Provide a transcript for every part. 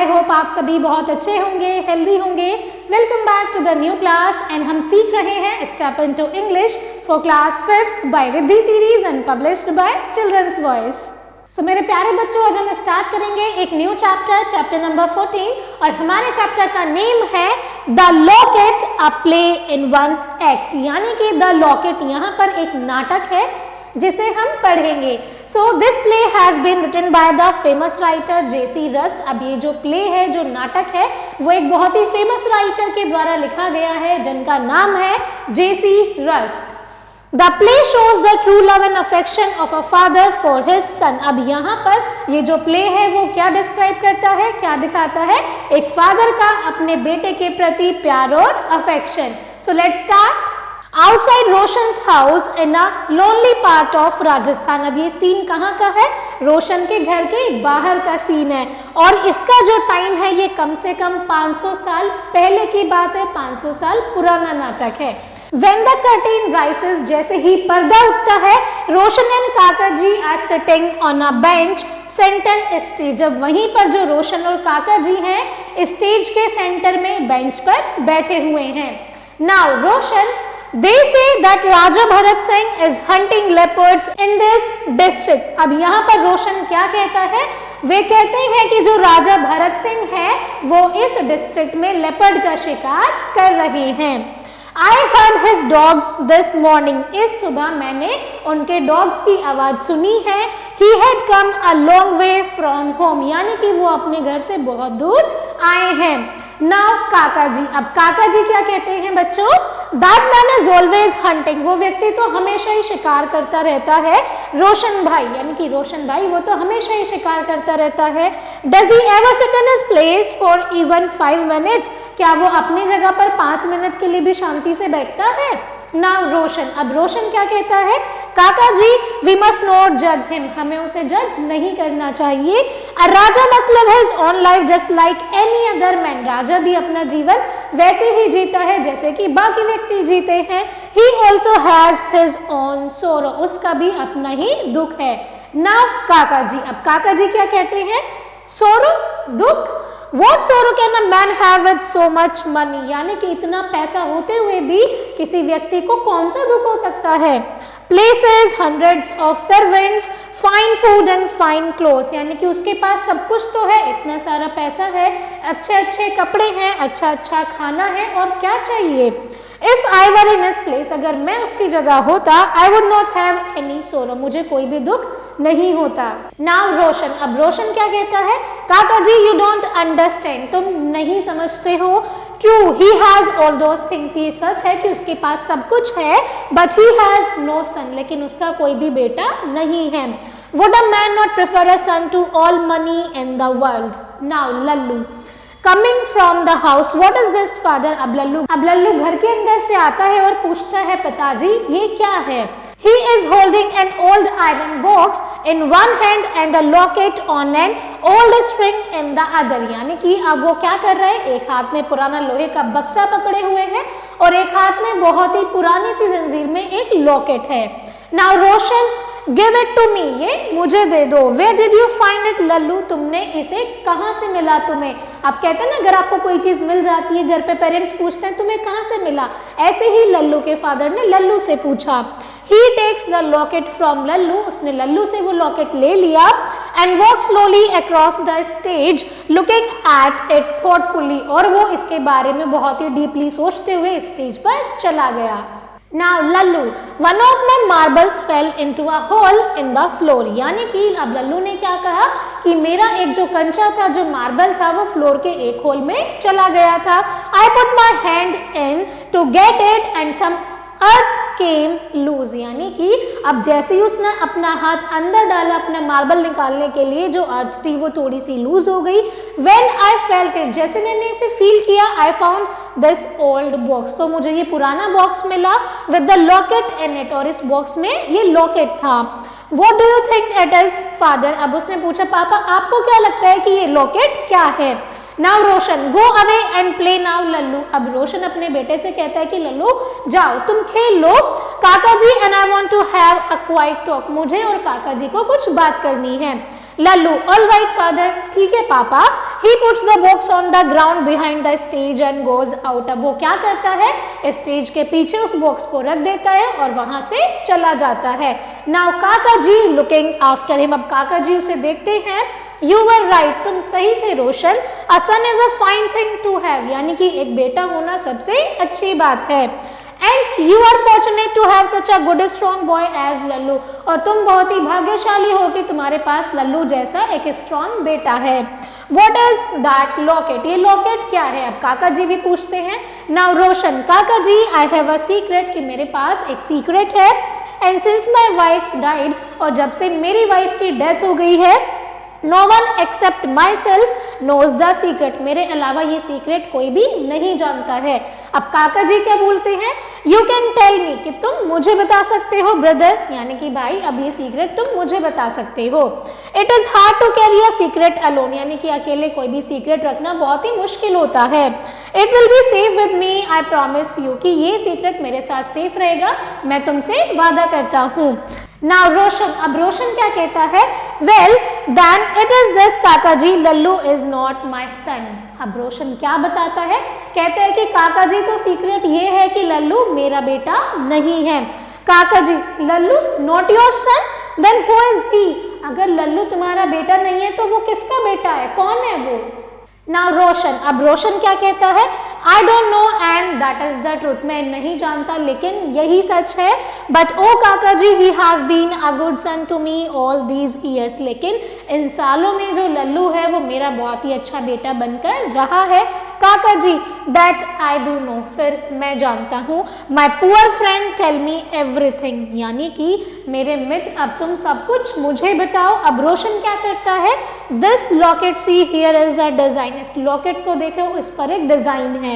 I hope आप सभी बहुत अच्छे होंगे, हेल्दी होंगे। Welcome back to the new class and हम सीख रहे हैं step into English for class 5th by Riddhi series and published by children's voice. So मेरे प्यारे बच्चों, आज हम स्टार्ट करेंगे एक न्यू चैप्टर नंबर 14 और हमारे चैप्टर का नेम है the locket a play in one act, यानी कि द लॉकेट यहाँ पर एक नाटक है जिसे हम पढ़ेंगे। So this play has been written by the famous writer J C. Rust. अब ये जो प्ले है, जो नाटक है, वो एक बहुत ही फेमस राइटर के द्वारा लिखा गया है जिनका नाम है JC. Rust. The play shows the true love and affection of a father for his son. अब यहाँ पर ये जो प्ले है वो क्या डिस्क्राइब करता है, क्या दिखाता है? एक फादर का अपने बेटे के प्रति प्यार और affection. So let's start. Outside Roshan's house in a lonely part of Rajasthan. अब ये सीन कहाँ का है? रोशन के घर के बाहर का सीन है और इसका जो टाइम है ये कम से कम 500 साल पहले की बात है, 500 साल पुराना नाटक है। When the curtain rises, जैसे ही पर्दा उठता है, Roshan and Kaka ji are sitting on a bench centre stage. जब वहीं पर जो रोशन और काका जी हैं स्टेज के सेंटर में बेंच पर बैठे हुए हैं। Now Roshan, they say that Raja Bharat Singh is hunting leopards in this district। अब यहाँ पर रोशन क्या कहता है? वे कहते हैं कि जो राजा भरत सिंह है वो इस डिस्ट्रिक्ट में लेपर्ड का शिकार कर रहे हैं। I heard his dogs this morning। इस सुबह मैंने उनके डॉग्स की आवाज सुनी है। He had come a long way from home, यानी कि वो अपने घर से बहुत दूर आए हैं। Now काका जी, अब काका जी क्या कहते हैं बच्चों? That man is always hunting। वो व्यक्ति तो हमेशा ही शिकार करता रहता है। रोशन भाई, यानी कि रोशन भाई, वो तो हमेशा ही शिकार करता रहता है। Does he ever sit in his place for even 5 minutes? क्या वो अपनी जगह पर 5 मिनट के लिए भी शांति से बैठता है? नाउ रोशन, अब रोशन क्या कहता है? Kaka ji, we must not जज हिम। हमें उसे जज नहीं करना चाहिए। A raja must live his own life just like any other man. राजा भी अपना जीवन वैसे ही जीता है जैसे कि बाकी व्यक्ति जीते हैं। He also has his own सोरो। उसका भी अपना ही दुख है। नाउ काका जी, अब काका जी क्या कहते हैं? सोरो, दुख। What sorrow can a man have with so much money? यानी कि इतना पैसा होते हुए भी किसी व्यक्ति को कौन सा दुख हो सकता है? Places, hundreds of servants, fine food and fine clothes। यानी कि उसके पास सब कुछ तो है, इतना सारा पैसा है, अच्छे अच्छे कपड़े हैं, अच्छा अच्छा खाना है, और क्या चाहिए? If I were in his place, अगर मैं उसकी जगह होता, I would not have any sorrow। मुझे कोई भी दुख नहीं होता। Now रोशन, अब रोशन क्या कहता है? काका जी, you don't understand। तुम नहीं समझते हो। True, he has all those things। ये सच है कि उसके पास सब कुछ है, but he has no son। लेकिन उसका कोई भी बेटा नहीं है। Would a man not prefer a son to all money in the world? Now Lallu, coming from the house, what is this father? अब लल्लू घर के अंदर से आता है और पूछता है, पिताजी ये क्या है? He is holding an old iron box in one hand and a locket on an old string in the other। यानी कि अब वो क्या कर रहे हैं? एक हाथ में पुराना लोहे का बक्सा पकड़े हुए हैं और एक हाथ में बहुत ही पुरानी सी जंजीर में एक लॉकेट है। Now Roshan, give it to me. ये मुझे दे दो। Where did you find it? Lallu, तुमने इसे कहाँ से मिला तुम्हें? आप कहते हैं ना, अगर आपको कोई चीज मिल जाती है, घर पे पेरेंट्स पूछते हैं तुम्हें कहाँ से मिला, ऐसे ही लल्लू के फादर ने लल्लू से पूछा। He takes the locket from Lallu. उसने लल्लू से वो लॉकेट ले लिया and walks slowly across the stage looking at it thoughtfully। और वो इसके बारे में बहुत ही डीपली सोचते हुए स्टेज पर चला गया। Now Lallu, one of my marbles fell into a hole in the floor। यानी कि अब लल्लू ने क्या कहा कि मेरा एक जो कंचा था, जो मार्बल था, वो फ्लोर के एक होल में चला गया था। I put my hand in to get it and some earth came loose। यानी कि अब जैसे ही उसने अपना हाथ अंदर डाला अपना मार्बल निकालने के लिए, जो अर्थ थी वो थोड़ी सी लूज हो गई। When I felt it, जैसे मैंने इसे फील किया, I found this old box। तो मुझे ये पुराना बॉक्स मिला with the locket in it। और इस बॉक्स में ये लॉकेट था। What do you think it is, father? अब उसने पूछा, पापा आपको क्या लगता है कि ये लॉकेट क्या है? Now Roshan, go away and play now Lallu. अब रोशन अपने बेटे से कहता है कि लल्लू जाओ तुम खेल लो। Kaka ji, and I want to have a quite talk. मुझे और काका जी को कुछ बात करनी है। लल्लू, ऑल राइट फादर, ठीक है पापा। he puts the books on the ground behind the stage and goes out. अब वो क्या करता है, स्टेज के पीछे उस बॉक्स को रख देता है और वहां से चला जाता है. Now काका जी looking after him. अब काका जी उसे देखते हैं. You were right, तुम सही थे रोशन. A son is a fine thing to have, यानी कि एक बेटा होना सबसे अच्छी बात है. And you are fortunate to have such a good strong boy as Lallu. और तुम बहुत ही भाग्यशाली हो कि तुम्हारे पास लल्लू जैसा एक स्ट्रॉन्ग बेटा है. What is that locket? ये लॉकेट क्या है? अब काका जी भी पूछते हैं. Now रोशन, काका जी, I have a secret, कि मेरे पास एक सीक्रेट है. And since my wife died, और जब से मेरी वाइफ की डेथ हो गई है, no one except myself knows the secret. मेरे अलावा ये सीक्रेट कोई भी नहीं जानता है. अब काका जी क्या बोलते हैं, You can tell me, कि तुम मुझे बता सकते हो ब्रदर, यानी कि भाई अब ये सीक्रेट तुम मुझे बता सकते हो. It is hard to carry a secret alone, यानी कि अकेले कोई भी सीक्रेट रखना बहुत ही मुश्किल होता है. It will be safe with me, I promise you, कि ये सीक्रेट मेरे साथ सेफ रहेगा, मैं तुमसे वादा करता हूँ. Now रोशन, अब रोशन क्या कहता है, Well then it is this काका जी, Lallu is not my son. अब रोशन क्या बताता है, कहता है कि काका जी तो सीक्रेट ये है कि लल्लू मेरा बेटा नहीं है. काका जी, Lallu not your son, then who is he? अगर लल्लू तुम्हारा बेटा नहीं है तो वो किसका बेटा है, कौन है वो? Now रोशन, अब रोशन क्या कहता है, I don't know and that is the truth. मैं नहीं जानता लेकिन यही सच है. But oh काका जी, he has been a good son to me all these years. लेकिन इन सालों में जो लल्लू है वो मेरा बहुत ही अच्छा बेटा बनकर रहा है. काका जी, that I do know, फिर मैं जानता हूँ. My poor friend tell me everything, यानी कि मेरे मित्र अब तुम सब कुछ मुझे बताओ. अब रोशन क्या करता है, This locket, see here is a design. इस लॉकेट को देखो, इस पर एक डिजाइन है.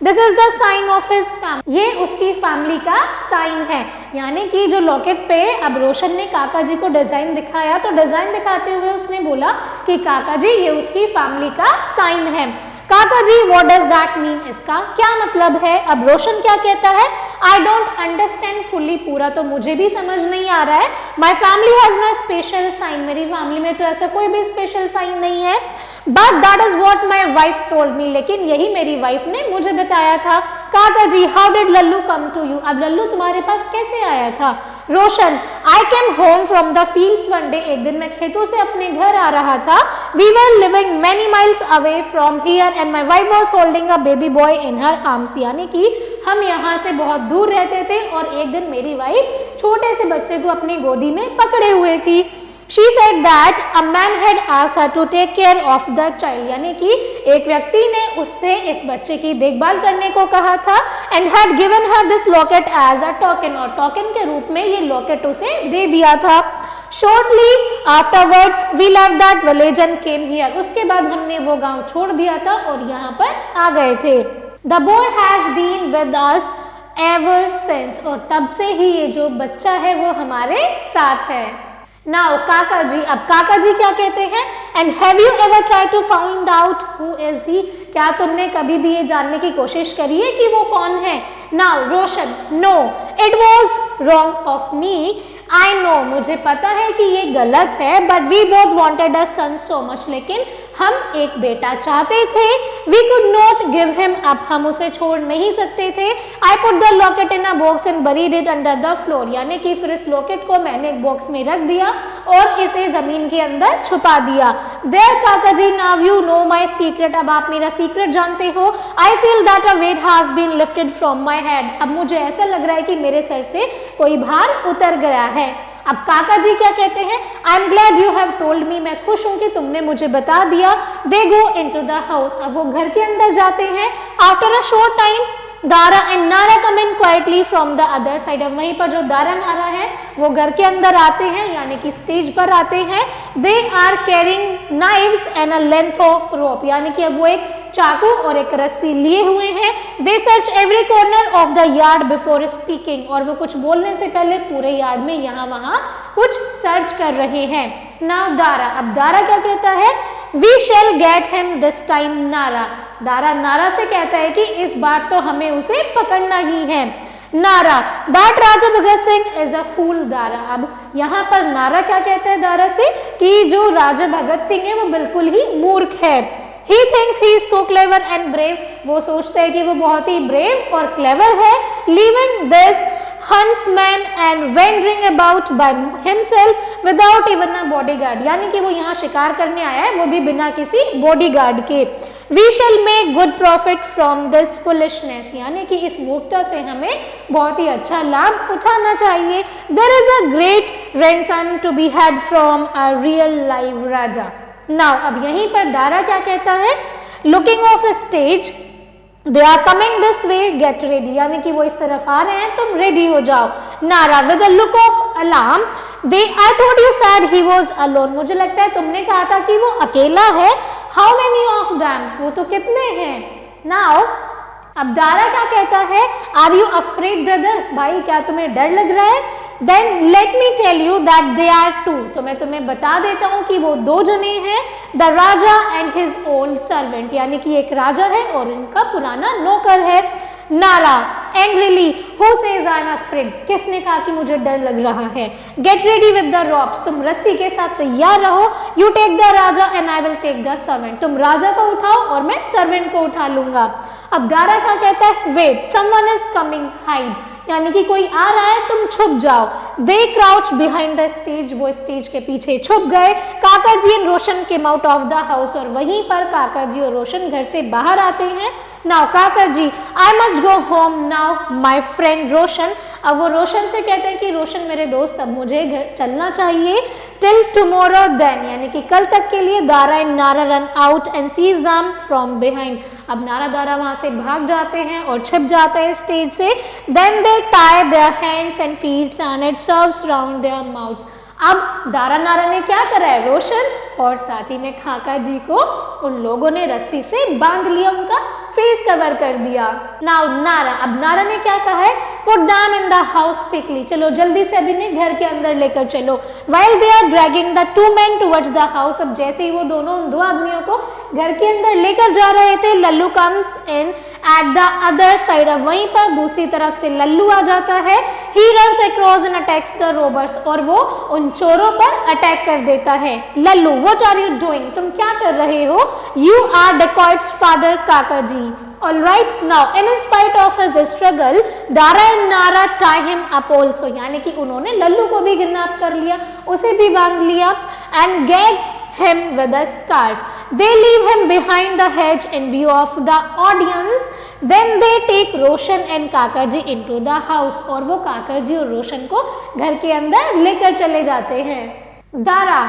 This is the sign of his family. ये उसकी फैमिली का साइन है, यानी कि जो लॉकेट पे अब रोशन ने काका जी को डिजाइन दिखाया, तो डिजाइन दिखाते हुए उसने बोला कि काका जी ये उसकी फैमिली का साइन है. काका जी, what does that mean? इसका क्या मतलब है? अब रोशन क्या कहता है, I don't understand fully, पूरा तो मुझे भी समझ नहीं आ रहा है. My family has no special sign, मेरी फैमिली में तो ऐसा कोई भी स्पेशल साइन नहीं है. But that is what my wife told me, लेकिन यही मेरी वाइफ ने मुझे बताया था. काका जी, how did Lallu come to you? अब लल्लू तुम्हारे पास कैसे आया था? रोशन, I came home from the fields one day, एक दिन मैं खेतों से अपने घर आ रहा था. We were living many miles away from here and my wife was holding a baby boy in her arms, यानी कि हम यहाँ से बहुत दूर रहते थे और एक दिन मेरी वाइफ छोटे से बच्चे को अपनी गोदी में पकड़े हुए थी. She said that a man had asked her to take care of the child, यानी कि एक व्यक्ति ने उससे इस बच्चे की देखभाल करने को कहा था. And had given her this locket as a token, और टोकन के रूप में ये लॉकेट उसे दे दिया था. Shortly afterwards we left that village and came here. उसके बाद हमने वो गांव छोड़ दिया था और यहाँ पर आ गए थे. The boy has been with us ever since, और तब से ही ये जो बच्चा है वो हमारे साथ है. Now काका जी, अब काका जी क्या कहते हैं, And have you ever tried to find out who is he? क्या तुमने कभी भी ये जानने की कोशिश करी है कि वो कौन है? Now Roshan, No, it was wrong of me. I know, मुझे पता है कि ये गलत है. But we both wanted a son so much, लेकिन हम एक बेटा चाहते थे. We could not give him up, हम उसे छोड़ नहीं सकते थे. I put the locket in a box and buried it under the floor, यानी कि फिर इस लॉकेट को मैंने एक बॉक्स में रख दिया और इसे जमीन के अंदर छुपा दिया. There काका जी, now you know my secret, अब आप मेरा सीक्रेट जानते हो. I feel that a weight has been lifted from my head, अब मुझे ऐसा लग रहा है कि मेरे सर से कोई भार उतर गया है. अब काका जी क्या कहते हैं, I am glad you have told me, मैं खुश हूं कि तुमने मुझे बता दिया. They go into the house, अब वो घर के अंदर जाते हैं. After a short time Dara and Nara come in quietly from the other side, अब वहीं पर जो दारा नारा है वो घर के अंदर आते हैं, यानी कि स्टेज पर आते हैं. They are carrying knives and a length of rope, यानी कि अब वो एक चाकू और एक रस्सी लिए हुए हैं. They search every corner of the yard before speaking, और वो कुछ बोलने से पहले पूरे यार्ड में यहाँ वहाँ कुछ सर्च कर रहे हैं. नाउ दारा, अब दारा क्या कहता है, we shall get him this time Nara, Dara नारा से कहता है कि इस बार तो हमें उसे पकड़ना ही है. Nara, that Raja Bhagat Singh is a fool. Dara, अब यहाँ पर नारा क्या कहता है दारा से कि जो राजा भगत सिंह है वो बिल्कुल ही मूर्ख है। He thinks he is so clever and brave, वो सोचता है कि वो बहुत ही ब्रेव और क्लेवर है। Leaving this huntsman and wandering about by himself without even a bodyguard, यानी कि वो यहाँ शिकार करने आया है वो भी बिना किसी बॉडीगार्ड के। We shall make good profit from this foolishness, यानी कि इस मूर्खता से हमें बहुत ही अच्छा लाभ उठाना चाहिए। There is a great ransom to be had from a real live raja. Now अब यहीं पर दारा क्या कहता है, looking of a stage, they are coming this way, get ready, यानी कि वो इस तरफ आ रहे हैं, तुम रेडी हो जाओ। नारा, with a look of alarm, they, I thought you sad he was alone, मुझे लगता है तुमने कहा था कि वो अकेला है। हाउ मेनी ऑफ देम, वो तो कितने हैं। नाउ अब दारा क्या कहता है, आर यू अफ्रेड ब्रदर, भाई क्या तुम्हें डर लग रहा है। Then let me tell you that they are two, तो मैं तुम्हें बता देता हूँ कि वो दो जने हैं। The Raja and his old servant, यानी कि एक राजा है और इनका पुराना नौकर है। नारा, angrily, who says I'm afraid, किसने कहा कि मुझे डर लग रहा है। Get ready with the ropes, तुम रस्सी के साथ तैयार रहो। You take the Raja and I will take the servant, तुम राजा को उठाओ और मैं सर्वेंट को उठा लूंगा। अब दारा क्या कहता है, wait, someone is coming, hide, यानी कि कोई आ रहा है तुम छुप जाओ। They crouch behind the stage, वो स्टेज के पीछे छुप गए। Kaka ji and Roshan came out of the house, और वहीं पर काका जी और रोशन घर से बाहर आते हैं। Now Kaka ji, I must go home now my friend Roshan, अब वो रोशन से कहते हैं कि रोशन मेरे दोस्त अब मुझे घर चलना चाहिए। टिल टुमारो देन, यानी कि कल तक के लिए। दारा एंड नारा run out and seize them from behind, अब नारा दारा वहां से भाग जाते हैं और छिप जाते हैं स्टेज से। Then they tie their hands and feets and it serves round their mouths, अब दारा नारा ने क्या करा है, रोशन और साथ ही में काका जी को उन लोगों ने रस्सी से बांध लिया, उनका फेस कवर कर दिया। नाउ नारा, अब नारा ने क्या कहा है, put them in the house quickly, चलो जल्दी से अभी ने घर के अंदर लेकर चलो। While they are dragging the two men towards the house, अब जैसे ही वो दोनों उन दो आदमियों को घर के अंदर लेकर जा रहे थे, Lallu comes in at the other side, अब वहीं पर दूसरी तरफ से लल्लू आ जाता है। He runs across and attacks the robbers, और वो उन चोरों पर अटैक कर देता है। Lallu, what are you doing, तुम क्या कर रहे हो। यू आर डेकॉइट्स फादर, काका जी। Alright, now in spite of his struggle, Dara and Nara tie him up also, यानी कि उन्होंने लल्लू को भी किडनैप कर लिया, उसे भी बांध लिया। And gagged him with a scarf. They leave him behind the hedge in view of the audience. Then they take Roshan and काका जी into the house, और वो काका जी और रोशन को घर के अंदर लेकर चले जाते हैं। Dara,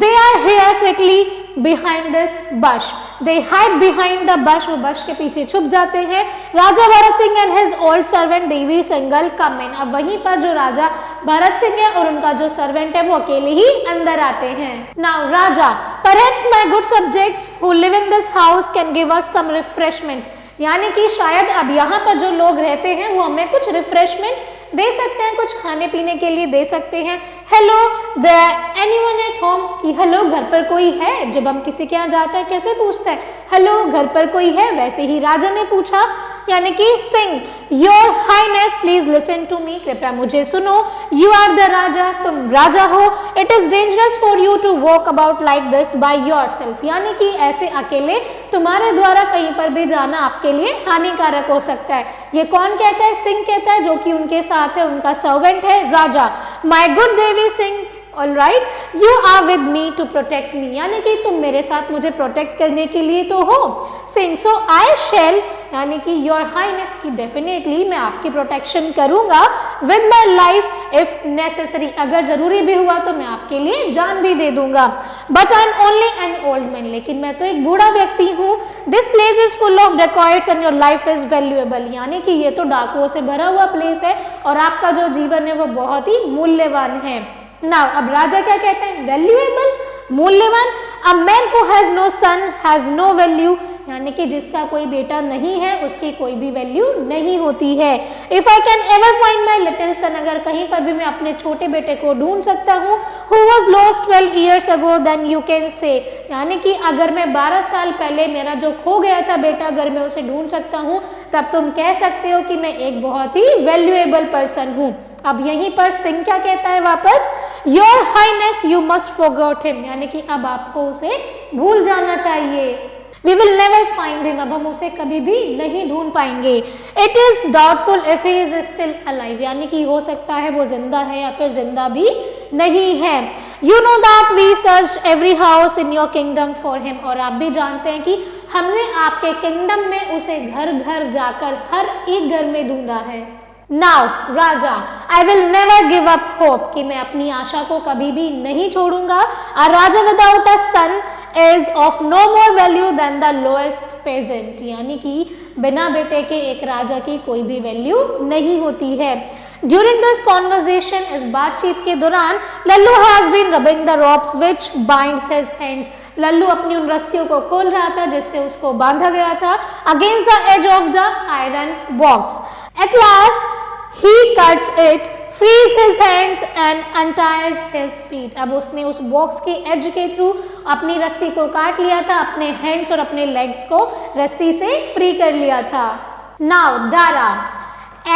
they are here quickly behind this bush. They hide behind the bush, वो bush के पीछे छुप जाते हैं। राजा Bharat Singh and his old servant Devi Singhal come in, अब वहीं पर जो राजा भरत सिंह है और उनका जो सर्वेंट है वो अकेले ही अंदर आते हैं। Now Raja, perhaps my good subjects who live in this house can give us some refreshment, यानी कि शायद अब यहाँ पर जो लोग रहते हैं वो हमें कुछ रिफ्रेशमेंट दे सकते हैं, कुछ खाने पीने के लिए दे सकते हैं। Hello there anyone at home, कि हेलो घर पर कोई है, जब हम किसी के यहाँ जाते हैं कैसे पूछते हैं, हेलो घर पर कोई है, वैसे ही राजा ने पूछा। यानी कि Singh, your highness please listen to me, कृपया मुझे सुनो। यू आर द राजा, तुम राजा हो। It is dangerous for you to walk about like this by yourself, यानी कि ऐसे अकेले तुम्हारे द्वारा कहीं पर भी जाना आपके लिए हानिकारक हो सकता है। ये कौन कहता है, सिंह कहता है, जो कि उनके साथ है, उनका सर्वेंट है Raja. My good Devi Singh, all right, you are with me to protect me, यानी कि तुम मेरे साथ मुझे प्रोटेक्ट करने के लिए तो हो। सिंह, सो आई शेल, यानी कि योर हाईनेस की डेफिनेटली मैं आपकी प्रोटेक्शन करूंगा। With my life if necessary, अगर जरूरी भी हुआ तो मैं आपके लिए जान भी दे दूंगा। But I am only an old man, लेकिन मैं तो एक बूढ़ा व्यक्ति हूँ। This place is full of dacoits and your life is valuable, यानी कि ये तो डाकुओं से भरा हुआ प्लेस है और आपका जो जीवन है वो बहुत ही मूल्यवान है। नाउ अब राजा क्या कहते हैं, वैल्यूएबल, मूल्यवान। A man who has no son has no value, यानी कि जिसका कोई बेटा नहीं है उसकी कोई भी वैल्यू नहीं होती है। If I can ever find my little son, अगर कहीं पर भी मैं अपने छोटे बेटे को ढूंढ सकता हूँ, who was lost 12 years ago, then you can say, यानी कि अगर मैं 12 साल पहले मेरा जो खो गया था बेटा अगर मैं उसे ढूंढ सकता हूँ तब तुम कह सकते हो कि मैं एक बहुत ही वैल्यूएबल पर्सन हूँ। अब यहीं पर सिंह क्या कहता है वापस, your highness you must forgot him, यानी कि अब आपको उसे भूल जाना चाहिए। We will never find him, अब हम उसे कभी भी नहीं ढूंढ पाएंगे। It is doubtful if he is still alive, यानी कि हो सकता है वो जिंदा है या फिर जिंदा भी नहीं है। You know that we searched every house in your kingdom for him, और आप भी जानते हैं कि हमने आपके किंगडम में उसे घर घर जाकर हर एक घर में ढूंढा है। Now Raja, I will never give up hope, कि मैं अपनी आशा को कभी भी नहीं छोड़ूंगा। A Raja without a son is of no more value than the lowest peasant, यानी कि बिना बेटे के एक राजा की कोई भी वैल्यू नहीं होती है। During this conversation, इस बातचीत के दौरान Lallu has been rubbing the ropes which bind his hands, Lallu अपनी उन रस्सियों को खोल रहा था जिससे उसको बांधा गया था, against the edge of the iron box. At last he cuts it, frees his hands and unties his feet. अब उसने उस बॉक्स की एज के थ्रू अपनी रस्सी को काट लिया था, अपने हैंड्स और अपने लेग्स को रस्सी से फ्री कर लिया था। Now Dara,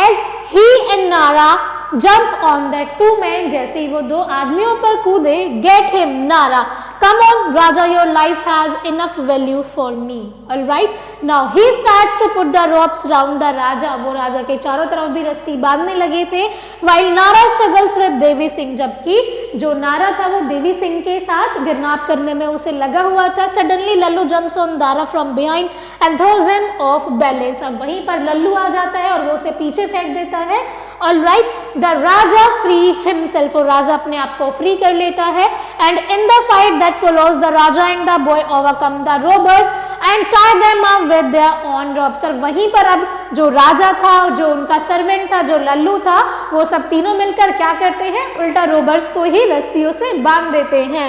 as he and Nara jump on the two men, जैसे ही वो दो आदमियों पर कूदे, get him Nara, come on Raja, your life has enough value for me, all right, now he starts to put the ropes round the Raja, वो राजा के चारों तरफ भी रस्सी बांधने लगे थे, while Nara struggles with Devi Singh, जबकि जो नारा था वो देवी सिंह के साथ गिरनाप करने में उसे लगा हुआ था। Suddenly Lallu jumps on Dara from behind and throws him off balance, अब वहीं पर लल्लू आ जाता है और वो उसे पीछे फेंक देता है। All right, the Raja free himself, और राजा अपने आप को फ्री कर लेता है। And in the fight that follows, the Raja and the boy overcome the robbers and tie them up with their own ropes, और वहीं पर अब जो राजा था, जो उनका सर्वेंट था, जो लल्लू था, वो सब तीनों मिलकर क्या करते हैं, उल्टा रोबर्स को ही रस्सियों से बांध देते हैं।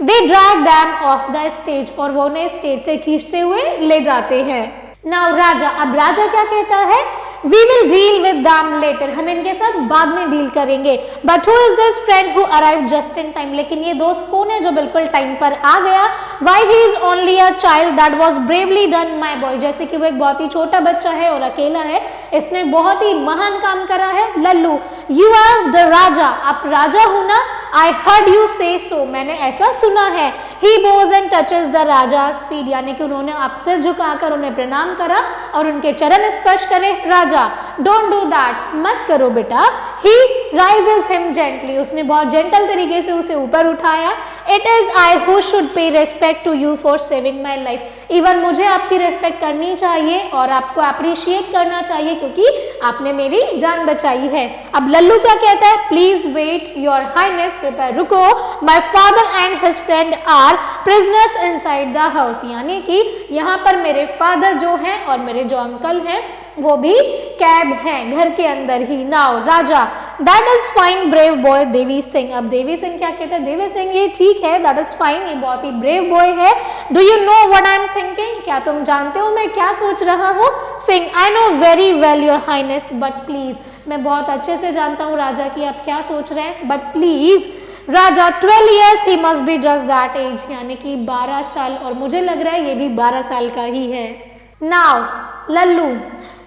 They drag them off the stage, और वो उन्हें स्टेज से खींचते हुए ले जाते हैं। Now राजा, अब राजा क्या कहता है, We will deal with them later, हम इनके साथ बाद में डील करेंगे। But who is this friend who arrived just in time, लेकिन ये दोस्त कौन है जो बिल्कुल टाइम पर आ गया। Why he is only a child, that was bravely done my boy, जैसे कि वो एक बहुत ही छोटा बच्चा है और अकेला है, इसने बहुत ही महान काम करा है। लल्लू, You are the राजा, आप राजा हो ना। I heard you say so, मैंने ऐसा सुना है। He bows and touches the Raja's feet, यानी कि उन्होंने आप सिर झुकाकर उन्हें प्रणाम करा और उनके चरण स्पर्श करे। राजा, Don't do that, मत करो बेटा। He raises him gently, उसने बहुत जेंटल तरीके से उसे ऊपर उठाया। It is I who should pay respect to you for saving my life, even मुझे आपकी रेस्पेक्ट करनी चाहिए और आपको अप्रिशिएट करना चाहिए क्योंकि आपने मेरी जान बचाई है। अब लल्लू क्या कहता है, प्लीज वेट योर हाइनेस, कृपया रुको, my father and his friend are prisoners inside the house, यानी कि यहाँ पर मेरे फादर जो हैं और मेरे जो अंकल हैं वो भी कैद हैं घर के अंदर ही। Now Raja, that is fine brave boy Devi Singh, अब देवी सिंह क्या कहते हैं, देवी सिंह ये ठीक है, दैट इज फाइन, ये बहुत ही ब्रेव बॉय है। Do you know what I am thinking, क्या तुम जानते हो मैं क्या सोच रहा हूँ। Singh, I know very well your highness, but please, मैं बहुत अच्छे से जानता हूँ राजा की आप क्या सोच रहे हैं, but please. Raja, 12 years he must be just that age, यानी कि 12 साल, और मुझे लग रहा है ये भी 12 साल का ही है। Now Lallu,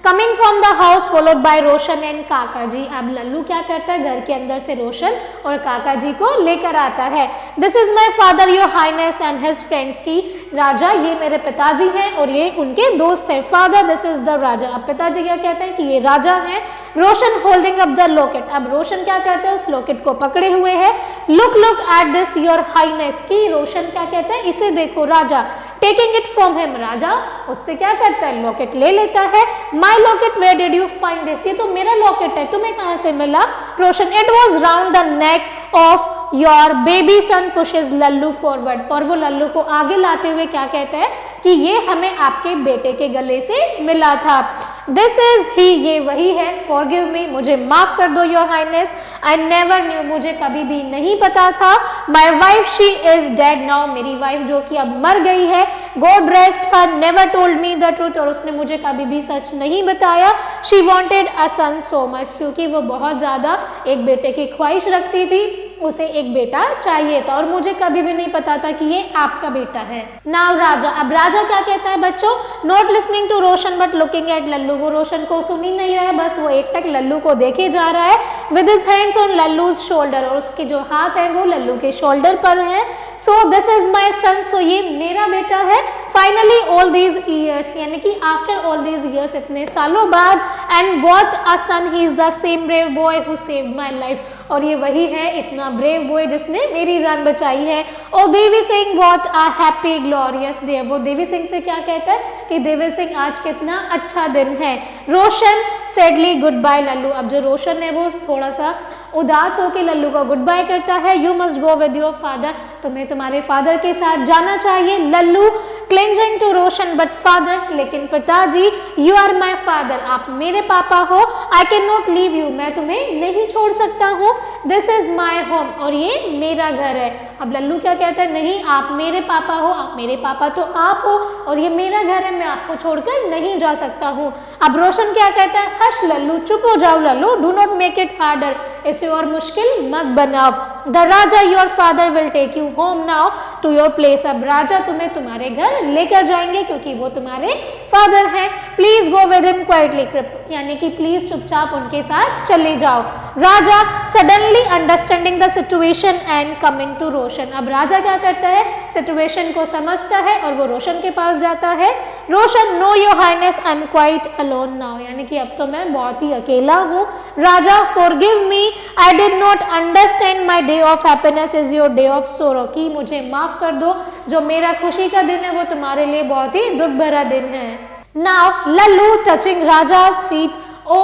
coming from the house followed by Roshan and Kaka जी, अब लल्लू क्या करता है, घर के अंदर से रोशन और काका जी को लेकर आता है। This is my father your highness and his friends, की राजा ये मेरे पिताजी हैं और ये उनके दोस्त हैं। फादर, दिस इज द राजा, अब पिताजी क्या कहते हैं कि ये राजा हैं। रोशन होल्डिंग अप द लॉकेट, अब रोशन क्या करते हैं, उस लॉकेट को पकड़े हुए है। Look look at this your highness, की रोशन क्या कहते हैं, इसे देखो राजा। टेकिंग इट फ्रॉम हिम, राजा उससे क्या करता है, लॉकेट ले लेता है। My locket, where did you find this, ये तो मेरा लॉकेट है, तुम्हें कहाँ से मिला। Roshan, it was round the neck of your baby son pushes Lallu forward, और वो लल्लू को आगे लाते हुए क्या कहता है कि ये हमें आपके बेटे के गले से मिला था। दिस इज ही, ये वही है, फॉरगिव मी, मुझे माफ कर दो your highness, I never knew, मुझे कभी भी नहीं पता था, my wife she is dead now, मेरी वाइफ जो कि अब मर गई है, god rest her, never told me the truth, और उसने मुझे कभी भी सच नहीं बताया, she wanted a son so much, क्योंकि वो बहुत ज्यादा एक बेटे की ख्वाहिश रखती थी, उसे एक बेटा चाहिए था, और मुझे कभी भी नहीं पता था कि ये आपका बेटा है। नाउ राजा, अब राजा क्या कहता है बच्चों, not listening to Roshan but looking at Lallu, वो रोशन को सुन ही नहीं रहा है, बस वो एक टक लल्लू को देखे जा रहा है, with his hands on Lallu's shoulder, और उसके जो हाथ है वो लल्लू के शोल्डर पर है। सो दिस इज माई सन, सो ये मेरा बेटा है, फाइनली ऑल दीज ईयर्स, यानी कि आफ्टर ऑल दीज ईयर्स, इतने सालों बाद, and what a son, he is the same brave boy who saved my life, और ये वही है इतना ब्रेव बॉय जिसने मेरी जान बचाई है। और Devi Singh what a happy glorious day, वो देवी सिंह से क्या कहता है कि देवी सिंह आज कितना अच्छा दिन है। रोशन सैडली गुड बाय लल्लू, अब जो रोशन है वो थोड़ा सा उदास होकर लल्लू को गुड बाय करता है। You must go with your father, तुम्हें तुम्हारे फादर के साथ जाना चाहिए। Lallu clinging to Roshan but father, लेकिन पिताजी, यू आर माई फादर, आप मेरे पापा हो, I can not leave you, मैं तुम्हें नहीं छोड़ सकता हूँ, दिस इज माई होम, और ये मेरा घर है। अब लल्लू क्या कहता है, नहीं आप मेरे पापा हो, आप मेरे पापा तो आप हो, और ये मेरा घर है, मैं आपको छोड़कर नहीं जा सकता हूँ। अब रोशन क्या कहता है, हश लल्लू, चुप हो जाओ Lallu, do not make it harder, इसे और मुश्किल मत बनाओ। The raja your father will take you home now to your place, अब राजा तुम्हें तुम्हारे घर लेकर जाएंगे क्योंकि वो तुम्हारे फादर हैं। Please go with him quietly, यानी कि प्लीज चुपचाप उनके साथ चले जाओ। Raja suddenly understanding the situation and coming to Roshan, अब राजा क्या करता है, सिचुएशन को समझता है और वो रोशन के पास जाता है। Roshan, no your highness, I am quite alone now, यानी कि अब तो मैं बहुत ही अकेला हूँ। Raja, forgive me, I did not understand my day of happiness is your day of sorrow, की मुझे माफ कर दो, जो मेरा खुशी का दिन है वो तुम्हारे लिए बहुत ही दुख भरा दिन है। नाउ लल्लू टचिंग राजा's feet, oh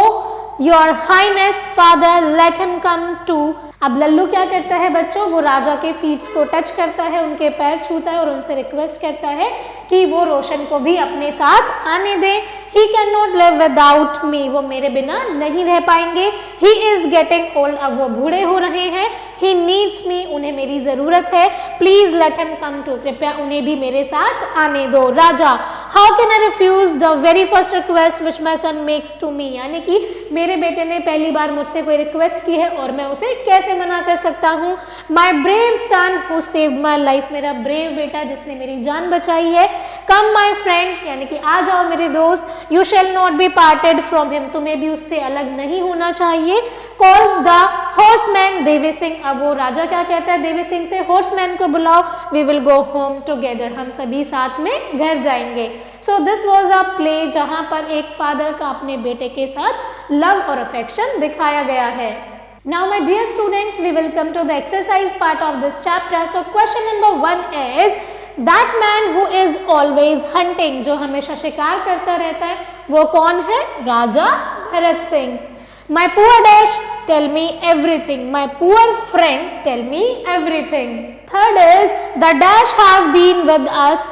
your highness father let him come too, अब लल्लू क्या करता है बच्चों, वो राजा के फीट्स को टच करता है, उनके पैर छूता है और उनसे रिक्वेस्ट करता है कि वो रोशन को भी अपने साथ आने दे। He can not live without me, वो मेरे बिना नहीं रह पाएंगे। ही इज गेटिंग ओल्ड, अब वो बूढ़े हो रहे हैं। ही नीड्स मी, उन्हें मेरी जरूरत है। Please let him come too, कृपया उन्हें भी मेरे साथ आने दो। Raja, how can I refuse the very first request which my son makes to me, यानी कि मेरे बेटे ने पहली बार मुझसे कोई रिक्वेस्ट की है और मैं उसे कैसे मना कर सकता हूँ। My brave son who saved my life, मेरा ब्रेव बेटा जिसने मेरी जान बचाई है। कम माई फ्रेंड, यानी कि आ जाओ मेरे दोस्त। You shall not be parted from him, तुम्हें भी उससे अलग नहीं होना चाहिए। कॉल द हॉर्समैन देवी सिंह, अब वो राजा क्या कहता है देवी सिंह से, हॉर्समैन को बुलाओ, we will go home together, हम सभी साथ में घर जाएंगे। So this was a play जहाँ पर एक फादर का अपने बेटे के साथ लव और अफेक्शन दिखाया गया है। Now my dear students, we will come to the exercise part of this chapter. So question number 1 is, that man who is always hunting, जो हमेशा शिकार करता रहता है, वो कौन है? राजा Bharat Singh. My poor dash, tell me everything. My poor friend, tell me everything. Third is, the dash has been with us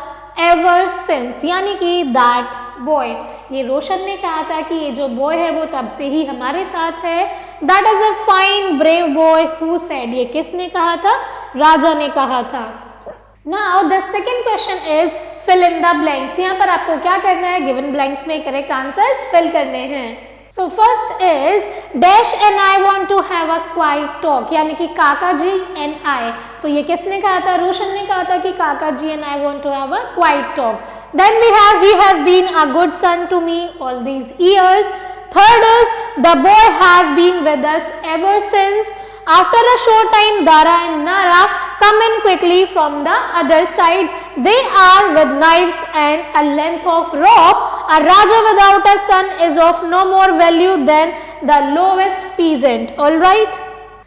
ever since, यानी कि that boy, ये रोशन ने कहा था कि ये जो बॉय है वो तब से ही हमारे साथ है। That is a fine brave boy who said, ये किसने कहा था? राजा ने कहा था। Now the second question is fill in the blanks, यहाँ पर आपको क्या करना है, गिवन ब्लैंक्स में करेक्ट आंसर्स फिल करने हैं। So first is dash and I want to have a quite talk, यानी कि काका जी एंड आई, तो ये किसने कहा था? रोशन ने कहा था कि Kaka ji and I want to have a quite talk. Then we have, he has been a good son to me all these years. Third is, the boy has been with us ever since. After a short time, Dara and Nara come in quickly from the other side. They are with knives and a length of rope. A Raja without a son is of no more value than the lowest peasant. All right.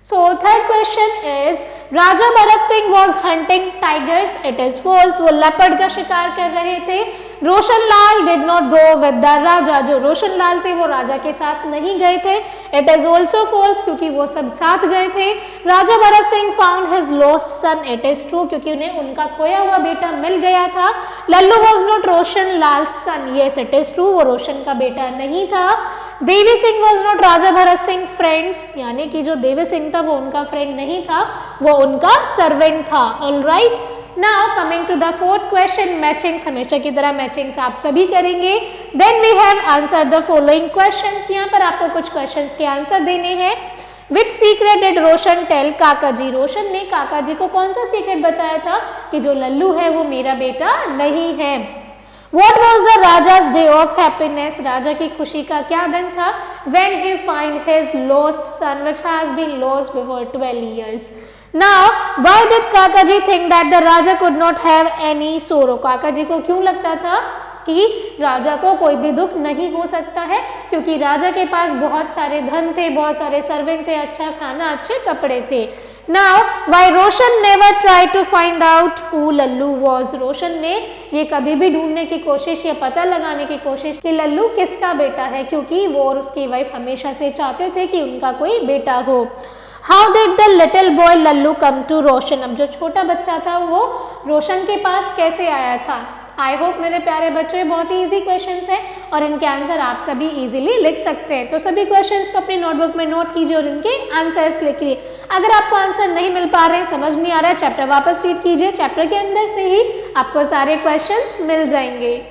So third question is, Raja Bharat Singh was hunting tigers, it is false, वो leopard का शिकार कर रहे थे। Roshan Lal did not go with the Raja, जो रोशन लाल थे वो राजा के साथ नहीं गए थे, इट इज ऑल्सो फॉल्स, क्योंकि वो सब साथ गए थे। Raja Bharat Singh found his lost son, it is true, क्योंकि उन्हें उनका खोया हुआ बेटा मिल गया था। Lallu was not Roshan Lal son, yes it is true, वो रोशन का बेटा नहीं था। Devi Singh was not Raja Bharat Singh friends, यानी कि जो देवी सिंह था वो उनका फ्रेंड नहीं था, वो उनका सर्वेंट था। Alright, now coming to the fourth question, matchings, हमेशा की तरह मैचिंग्स आप सभी करेंगे। Then we have answer the following questions, यहाँ पर आपको कुछ क्वेश्चंस के आंसर देने हैं। Which secret did Roshan tell Kaka ji, रोशन ने काका जी को कौन सा सीक्रेट बताया था कि जो लल्लू है वो मेरा बेटा नहीं है। What was the Raja's day of happiness? राजा की खुशी का क्या दिन था? When he find his lost son, which has been lost before 12 years. Now, why did Kakaji think that the Raja could not have any sorrow? काका जी को क्यों लगता था कि राजा को कोई भी दुख नहीं हो सकता है? क्योंकि राजा के पास बहुत सारे धन थे, बहुत सारे सर्वेंट थे, अच्छा खाना, अच्छे कपड़े थे। Now, why Roshan never tried to find out who Lallu was? रोशन ने ये कभी भी ढूंढने की कोशिश या पता लगाने की कोशिश कि लल्लू किसका बेटा है, क्योंकि वो और उसकी वाइफ हमेशा से चाहते थे कि उनका कोई बेटा हो। How did the little boy Lallu come to रोशन? अब जो छोटा बच्चा था वो रोशन के पास कैसे आया था? आई होप मेरे प्यारे बच्चों, ये बहुत ही ईजी क्वेश्चंस है और इनके आंसर आप सभी इजीली लिख सकते हैं। तो सभी क्वेश्चंस को अपनी नोटबुक में नोट कीजिए और इनके आंसर्स लिखिए। अगर आपको आंसर नहीं मिल पा रहे हैं, समझ नहीं आ रहा है, चैप्टर वापस रीड कीजिए, चैप्टर के अंदर से ही आपको सारे क्वेश्चंस मिल जाएंगे।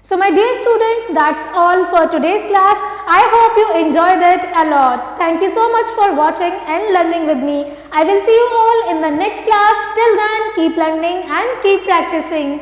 So my dear students, that's all for today's class. I hope you enjoyed it a lot. Thank you so much for watching and learning with me. I will see you all in the next class. Till then, keep learning and keep practicing.